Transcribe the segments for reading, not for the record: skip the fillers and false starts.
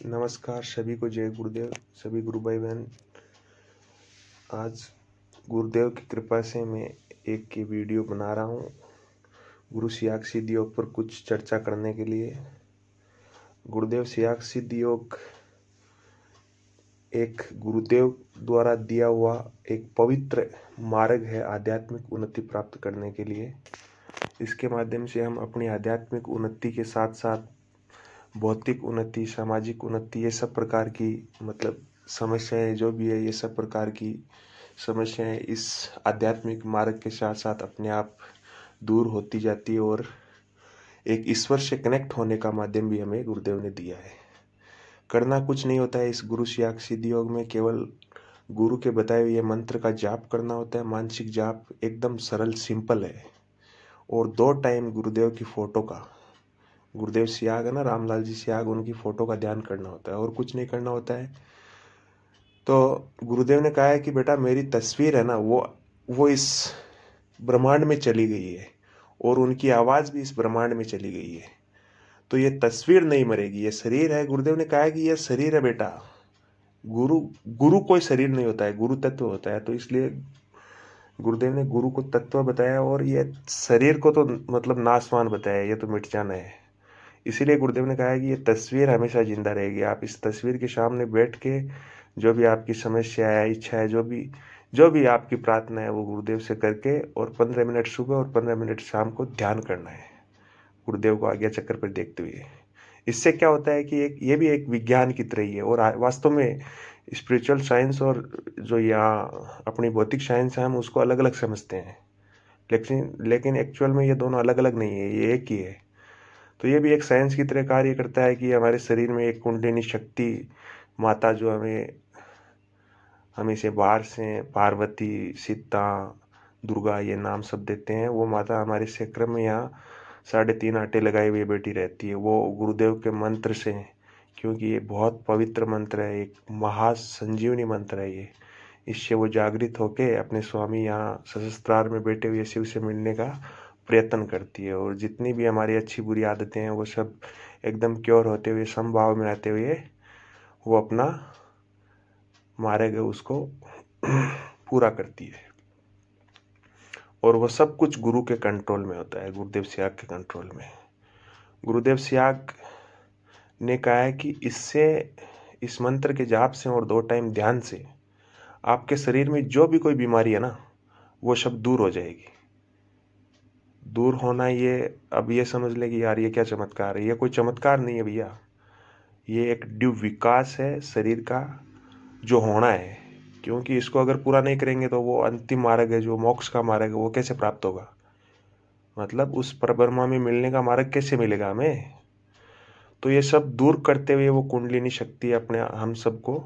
नमस्कार सभी को, जय गुरुदेव। सभी गुरु भाई बहन, आज गुरुदेव की कृपा से मैं एक वीडियो बना रहा हूँ गुरु सियाग सिद्ध योग पर कुछ चर्चा करने के लिए। गुरुदेव सियाग सिद्ध योग एक गुरुदेव द्वारा दिया हुआ एक पवित्र मार्ग है आध्यात्मिक उन्नति प्राप्त करने के लिए। इसके माध्यम से हम अपनी आध्यात्मिक उन्नति के साथ साथ भौतिक उन्नति, सामाजिक उन्नति, ये सब प्रकार की समस्याएं जो भी है, ये सब प्रकार की समस्याएं इस आध्यात्मिक मार्ग के साथ साथ अपने आप दूर होती जाती है और एक ईश्वर से कनेक्ट होने का माध्यम भी हमें गुरुदेव ने दिया है। करना कुछ नहीं होता है इस गुरु सियाग सिद्ध योग में, केवल गुरु के बताए हुए मंत्र का जाप करना होता है। मानसिक जाप एकदम सरल सिंपल है और 2 टाइम गुरुदेव की फोटो का, गुरुदेव सियाग है ना, रामलाल जी सियाग, उनकी फोटो का ध्यान करना होता है और कुछ नहीं करना होता है। तो गुरुदेव ने कहा है कि बेटा मेरी तस्वीर है ना, वो इस ब्रह्मांड में चली गई है और उनकी आवाज भी इस ब्रह्मांड में चली गई है। तो ये तस्वीर नहीं मरेगी, ये शरीर है। गुरुदेव ने कहा है कि ये शरीर है बेटा। गुरु कोई शरीर नहीं होता है, गुरु तत्व होता है। तो इसलिए गुरुदेव ने गुरु को तत्व बताया और ये शरीर को तो नासवान बताया, ये तो मिट जाना है। इसीलिए गुरुदेव ने कहा है कि ये तस्वीर हमेशा जिंदा रहेगी। आप इस तस्वीर के सामने बैठ के जो भी आपकी समस्या है, इच्छा है, जो भी आपकी प्रार्थना है, वो गुरुदेव से करके और 15 मिनट सुबह और 15 मिनट शाम को ध्यान करना है, गुरुदेव को आज्ञा चक्र पर देखते हुए। इससे क्या होता है कि ये भी एक विज्ञान की तरह ही है और वास्तव में स्पिरिचुअल साइंस और जो यहाँ अपनी भौतिक साइंस है, हम उसको अलग अलग समझते हैं, लेकिन एक्चुअल में ये दोनों अलग अलग नहीं है, ये एक ही है। तो ये भी एक साइंस की तरह कार्य करता है कि हमारे शरीर में एक कुंडलिनी शक्ति माता, जो हमें से बाहर से पार्वती, सीता, दुर्गा ये नाम सब देते हैं, वो माता हमारे चक्र में यहाँ 3.5 आटे लगाए हुए बैठी रहती है। वो गुरुदेव के मंत्र से, क्योंकि ये बहुत पवित्र मंत्र है, एक महासंजीवनी मंत्र है ये, इससे वो जागृत होके अपने स्वामी यहाँ सहस्त्रार में बैठे हुए शिव से मिलने का प्रयत्न करती है। और जितनी भी हमारी अच्छी बुरी आदतें हैं, वो सब एकदम क्योर होते हुए, समभाव में आते हुए वो अपना मार्ग उसको पूरा करती है। और वो सब कुछ गुरु के कंट्रोल में होता है, गुरुदेव सियाग के कंट्रोल में। गुरुदेव सियाग ने कहा है कि इस मंत्र के जाप से और 2 टाइम ध्यान से आपके शरीर में जो भी कोई बीमारी है ना, वो सब दूर हो जाएगी। दूर होना, ये अब ये समझ ले कि यार ये क्या चमत्कार है। ये कोई चमत्कार नहीं है भैया, ये एक दिव्य विकास है शरीर का जो होना है। क्योंकि इसको अगर पूरा नहीं करेंगे तो वो अंतिम मार्ग है, जो मोक्ष का मार्ग है, वो कैसे प्राप्त होगा? उस परब्रह्मा में मिलने का मार्ग कैसे मिलेगा हमें? तो ये सब दूर करते हुए वो कुंडलिनी शक्ति अपने हम सबको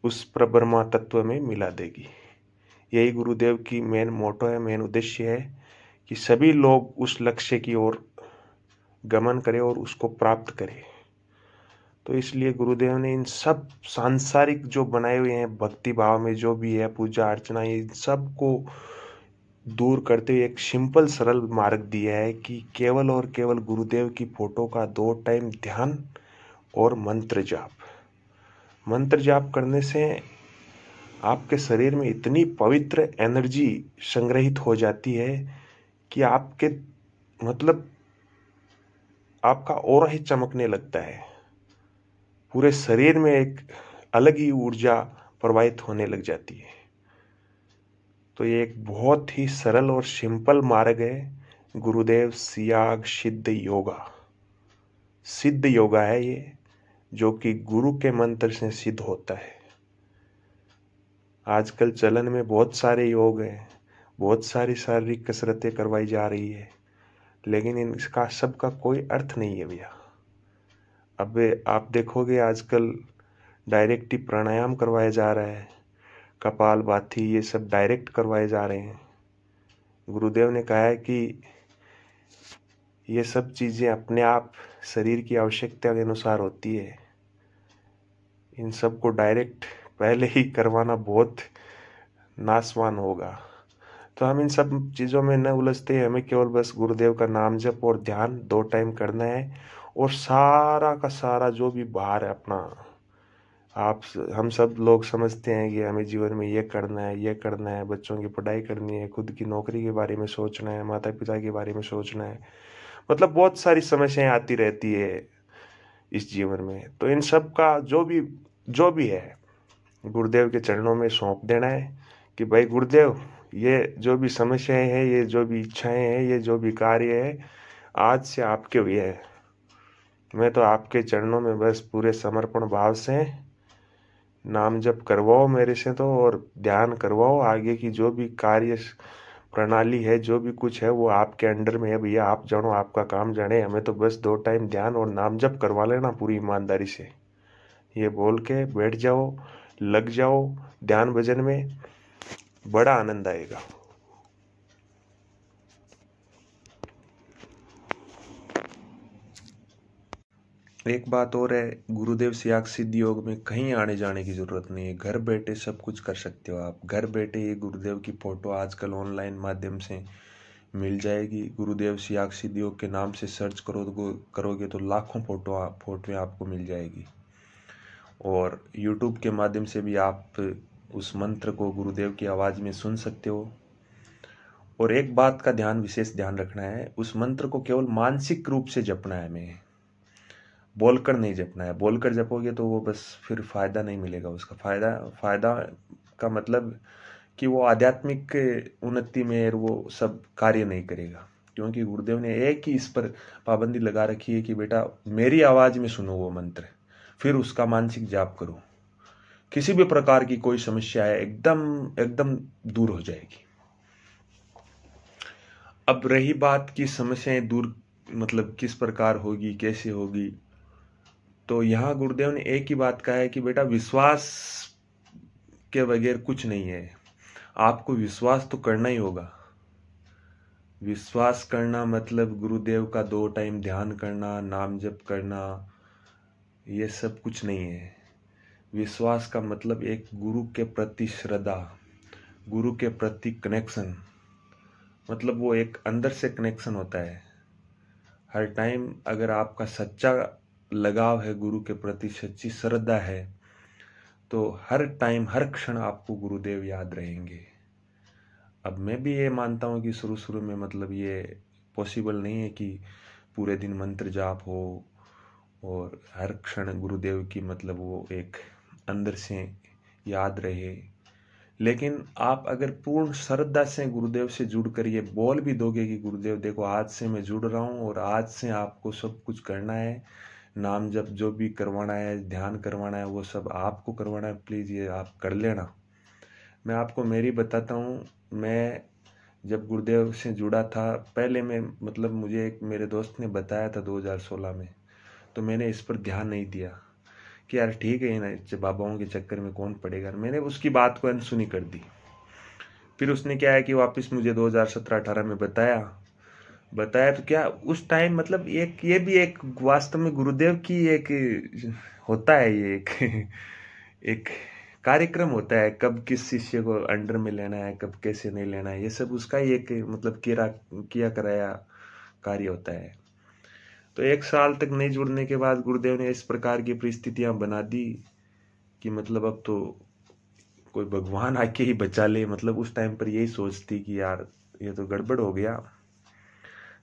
उस परब्रह्मा तत्व में मिला देगी। यही गुरुदेव की मेन मोटो है, मेन उद्देश्य है कि सभी लोग उस लक्ष्य की ओर गमन करें और उसको प्राप्त करें। तो इसलिए गुरुदेव ने इन सब सांसारिक जो बनाए हुए हैं, भक्ति भाव में जो भी है, पूजा अर्चना, इन सब को दूर करते हुए एक सिंपल सरल मार्ग दिया है कि केवल और केवल गुरुदेव की फोटो का 2 टाइम ध्यान और मंत्र जाप। मंत्र जाप करने से आपके शरीर में इतनी पवित्र एनर्जी संग्रहित हो जाती है कि आपका ऑरा ही चमकने लगता है। पूरे शरीर में एक अलग ही ऊर्जा प्रवाहित होने लग जाती है। तो ये एक बहुत ही सरल और सिंपल मार्ग है, गुरुदेव सियाग सिद्ध योगा। सिद्ध योगा है ये, जो कि गुरु के मंत्र से सिद्ध होता है। आजकल चलन में बहुत सारे योग हैं, बहुत सारी शारीरिक कसरतें करवाई जा रही है, लेकिन इनका सबका कोई अर्थ नहीं है भैया। अब आप देखोगे आजकल डायरेक्ट ही प्राणायाम करवाया जा रहा है, कपालभाति, ये सब डायरेक्ट करवाए जा रहे हैं। गुरुदेव ने कहा है कि ये सब चीज़ें अपने आप शरीर की आवश्यकता के अनुसार होती है। इन सब को डायरेक्ट पहले ही करवाना बहुत नासवान होगा। तो हम इन सब चीज़ों में न उलझते, हमें केवल बस गुरुदेव का नाम जप और ध्यान 2 टाइम करना है और सारा का सारा जो भी बाहर है अपना, हम सब लोग समझते हैं कि हमें जीवन में ये करना है, ये करना है, बच्चों की पढ़ाई करनी है, खुद की नौकरी के बारे में सोचना है, माता पिता के बारे में सोचना है, मतलब बहुत सारी समस्याएं आती रहती है इस जीवन में। तो इन सब का जो भी है गुरुदेव के चरणों में सौंप देना है कि भाई गुरुदेव, ये जो भी समस्याएं हैं, ये जो भी इच्छाएं हैं, ये जो भी कार्य है, आज से आपके हुए है। मैं तो आपके चरणों में बस पूरे समर्पण भाव से नाम जप करवाओ मेरे से तो, और ध्यान करवाओ। आगे की जो भी कार्य प्रणाली है, जो भी कुछ है, वो आपके अंडर में है भैया, आप जानो, आपका काम जाने, हमें तो बस 2 टाइम ध्यान और नाम जप करवा लेना पूरी ईमानदारी से। ये बोल के बैठ जाओ, लग जाओ ध्यान भजन में, बड़ा आनंद आएगा। एक बात और है, गुरुदेव से योग सिद्धि योग में कहीं आने जाने की जरूरत नहीं है, घर बैठे सब कुछ कर सकते हो आप। घर बैठे ये गुरुदेव की फोटो आजकल ऑनलाइन माध्यम से मिल जाएगी। गुरुदेव से योग सिद्धि योग के नाम से सर्च करोगे तो लाखों फोटोएं आपको मिल जाएगी। और यूट्यूब के माध्यम से भी आप उस मंत्र को गुरुदेव की आवाज़ में सुन सकते हो। और एक बात का विशेष ध्यान रखना है, उस मंत्र को केवल मानसिक रूप से जपना है, हमें बोलकर नहीं जपना है। बोलकर जपोगे तो वो बस फिर फायदा नहीं मिलेगा उसका। फायदा का मतलब कि वो आध्यात्मिक उन्नति में वो सब कार्य नहीं करेगा, क्योंकि गुरुदेव ने एक ही इस पर पाबंदी लगा रखी है कि बेटा मेरी आवाज में सुनो वो मंत्र, फिर उसका मानसिक जाप करो। किसी भी प्रकार की कोई समस्या है एकदम एकदम दूर हो जाएगी। अब रही बात की समस्याएं दूर मतलब किस प्रकार होगी, कैसे होगी, तो यहाँ गुरुदेव ने एक ही बात कहा है कि बेटा विश्वास के बगैर कुछ नहीं है। आपको विश्वास तो करना ही होगा। विश्वास करना मतलब गुरुदेव का 2 टाइम ध्यान करना, नाम जप करना, ये सब कुछ नहीं है। विश्वास का मतलब एक गुरु के प्रति श्रद्धा, गुरु के प्रति कनेक्शन, मतलब वो एक अंदर से कनेक्शन होता है। हर टाइम अगर आपका सच्चा लगाव है गुरु के प्रति, सच्ची श्रद्धा है, तो हर टाइम हर क्षण आपको गुरुदेव याद रहेंगे। अब मैं भी ये मानता हूँ कि शुरू में मतलब ये पॉसिबल नहीं है कि पूरे दिन मंत्र जाप हो और हर क्षण गुरुदेव की मतलब वो एक अंदर से याद रहे। लेकिन आप अगर पूर्ण श्रद्धा से गुरुदेव से जुड़कर ये बोल भी दोगे कि गुरुदेव देखो आज से मैं जुड़ रहा हूँ और आज से आपको सब कुछ करना है, नाम जप जो भी करवाना है, ध्यान करवाना है, वो सब आपको करवाना है, प्लीज़ ये आप कर लेना। मैं आपको मेरी बताता हूँ। मैं जब गुरुदेव से जुड़ा था पहले, मैं मतलब मुझे एक मेरे दोस्त ने बताया था 2016 में, तो मैंने इस पर ध्यान नहीं दिया कि यार ठीक है ना, बाबाओं के चक्कर में कौन पड़ेगा, मैंने उसकी बात को अनसुनी कर दी। फिर उसने क्या है कि वापस मुझे 2017-18 में बताया तो क्या उस टाइम मतलब ये भी एक वास्तव में गुरुदेव की एक होता है, ये एक एक कार्यक्रम होता है, कब किस शिष्य को अंडर में लेना है, कब कैसे नहीं लेना है, ये सब उसका ही एक मतलब किया कराया कार्य होता है। तो 1 साल तक नहीं जुड़ने के बाद गुरुदेव ने इस प्रकार की परिस्थितियां बना दी कि मतलब अब तो कोई भगवान आके ही बचा ले। मतलब उस टाइम पर यही सोचती कि यार ये तो गड़बड़ हो गया,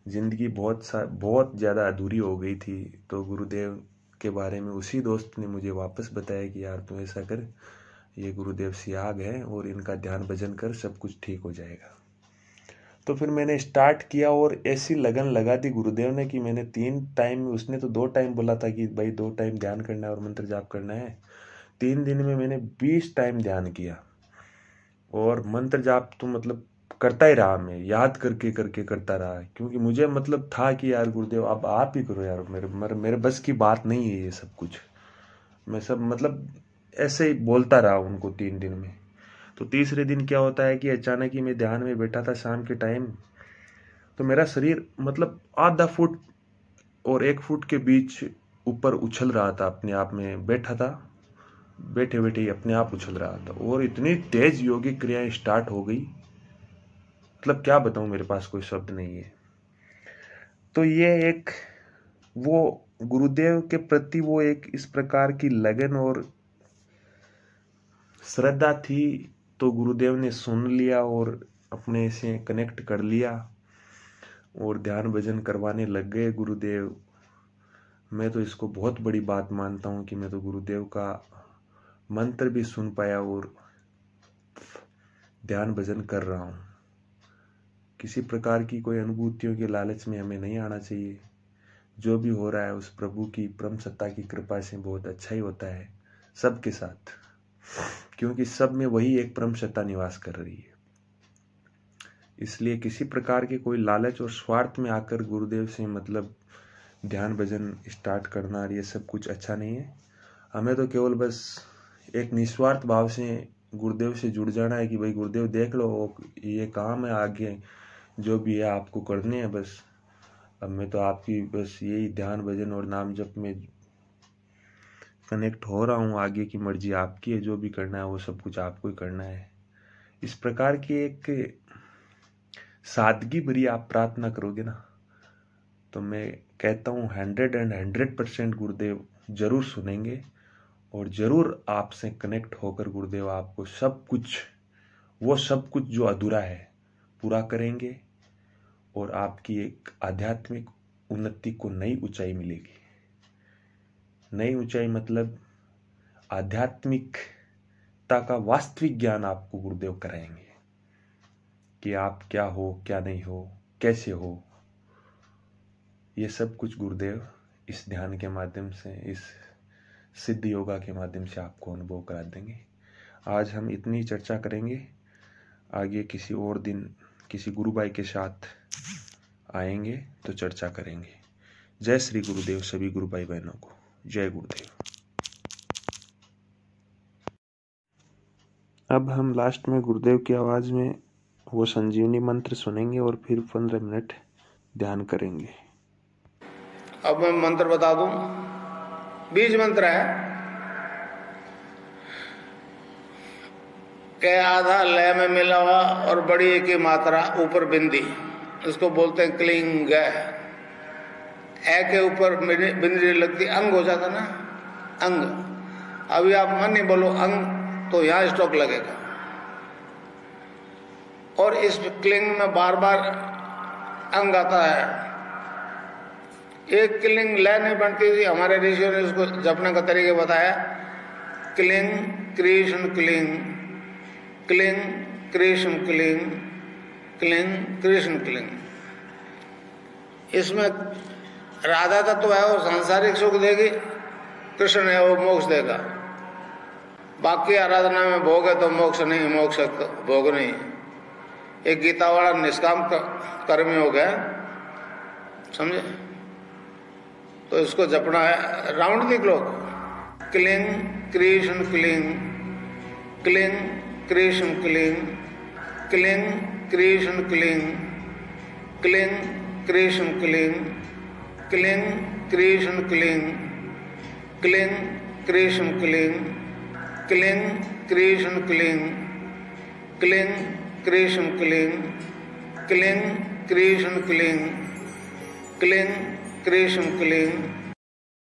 जिंदगी बहुत ज़्यादा अधूरी हो गई थी। तो गुरुदेव के बारे में उसी दोस्त ने मुझे वापस बताया कि यार तू ऐसा कर, ये गुरुदेव सियाग है और इनका ध्यान भजन कर, सब कुछ ठीक हो जाएगा। तो फिर मैंने स्टार्ट किया और ऐसी लगन लगा दी गुरुदेव ने कि मैंने 3 टाइम, उसने तो 2 टाइम बोला था कि भाई 2 टाइम ध्यान करना है और मंत्र जाप करना है, 3 दिन में मैंने 20 टाइम ध्यान किया और मंत्र जाप तो मतलब करता ही रहा, मैं याद करके करके करता रहा, क्योंकि मुझे मतलब था कि यार गुरुदेव अब आप ही करो यार, मेरे बस की बात नहीं है ये सब कुछ। मैं सब मतलब ऐसे ही बोलता रहा उनको 3 दिन में। तो तीसरे दिन क्या होता है कि अचानक ही मैं ध्यान में बैठा था शाम के टाइम, तो मेरा शरीर मतलब आधा फुट और 1 फुट के बीच ऊपर उछल रहा था, अपने आप में बैठा था, बैठे बैठे ही अपने आप उछल रहा था और इतनी तेज योगिक क्रियाएं स्टार्ट हो गई, मतलब क्या बताऊं, मेरे पास कोई शब्द नहीं है। तो ये एक वो गुरुदेव के प्रति वो एक इस प्रकार की लगन और श्रद्धा थी, तो गुरुदेव ने सुन लिया और अपने से कनेक्ट कर लिया और ध्यान भजन करवाने लग गए गुरुदेव। मैं तो इसको बहुत बड़ी बात मानता हूँ कि मैं तो गुरुदेव का मंत्र भी सुन पाया और ध्यान भजन कर रहा हूँ। किसी प्रकार की कोई अनुभूतियों के लालच में हमें नहीं आना चाहिए। जो भी हो रहा है उस प्रभु की परम सत्ता की कृपा से बहुत अच्छा ही होता है सबके साथ, क्योंकि सब में वही एक परम सत्ता निवास कर रही है। इसलिए किसी प्रकार के कोई लालच और स्वार्थ में आकर गुरुदेव से मतलब ध्यान भजन स्टार्ट करना और ये सब कुछ अच्छा नहीं है। हमें तो केवल बस एक निस्वार्थ भाव से गुरुदेव से जुड़ जाना है कि भाई गुरुदेव देख लो ये काम है, आगे जो भी है आपको करने हैं बस। अब मैं तो आपकी बस यही ध्यान भजन और नाम जप में कनेक्ट हो रहा हूँ, आगे की मर्जी आपकी है, जो भी करना है वो सब कुछ आपको ही करना है। इस प्रकार की एक सादगी भरी आप प्रार्थना करोगे ना, तो मैं कहता हूँ 100% गुरुदेव जरूर सुनेंगे और जरूर आपसे कनेक्ट होकर गुरुदेव आपको सब कुछ, वो सब कुछ जो अधूरा है पूरा करेंगे और आपकी एक आध्यात्मिक उन्नति को नई ऊंचाई मिलेगी। नई ऊंचाई मतलब आध्यात्मिकता का वास्तविक ज्ञान आपको गुरुदेव कराएंगे कि आप क्या हो, क्या नहीं हो, कैसे हो। ये सब कुछ गुरुदेव इस ध्यान के माध्यम से, इस सिद्ध योगा के माध्यम से आपको अनुभव करा देंगे। आज हम इतनी चर्चा करेंगे, आगे किसी और दिन किसी गुरु भाई के साथ आएंगे तो चर्चा करेंगे। जय श्री गुरुदेव सभी गुरु भाई बहनों को, जय गुरुदेव। अब हम लास्ट में गुरुदेव की आवाज में वो संजीवनी मंत्र सुनेंगे और फिर 15 मिनट ध्यान करेंगे। अब मैं मंत्र बता दूं, बीज मंत्र है के आधा लय में मिला हुआ और बड़ी एक ही मात्रा ऊपर बिंदी, इसको बोलते हैं क्लिंग। ए के ऊपर बिंदी लगती अंग हो जाता ना, अंग। अभी आप मन नहीं बोलो अंग तो यहां स्टॉक लगेगा। और इस क्लिंग में बार बार अंग आता है। एक क्लिंग लय नहीं बनती थी, हमारे ऋषियों ने इसको जपने का तरीका बताया। क्लिंग कृष्ण क्लिंग, क्लिंग कृष्ण क्लिंग, क्लिंग कृष्ण क्लिंग। इसमें राधा तत्व है वो सांसारिक सुख देगी, कृष्ण है वो मोक्ष देगा। बाकी आराधना में भोग है तो मोक्ष नहीं, मोक्ष भोग नहीं। एक गीता वाला निष्काम कर्मी हो गया, समझे? तो इसको जपना है। Round the clock. क्लिंग कृष्ण क्लिंग, क्लिंग कृष्ण क्लिंग, क्लिंग कृष्ण क्लिंग, क्लिंग कृष्ण क्लिंग, क्लिंग कृष्ण क्लिंग, क्लिंग कृष्ण क्लिंग, क्लिंग कृष्ण क्लिंग, क्लिंग कृष्ण क्लिंग, क्लिंग कृष्ण क्लिंग, क्लिंग कृष्ण क्लिंग,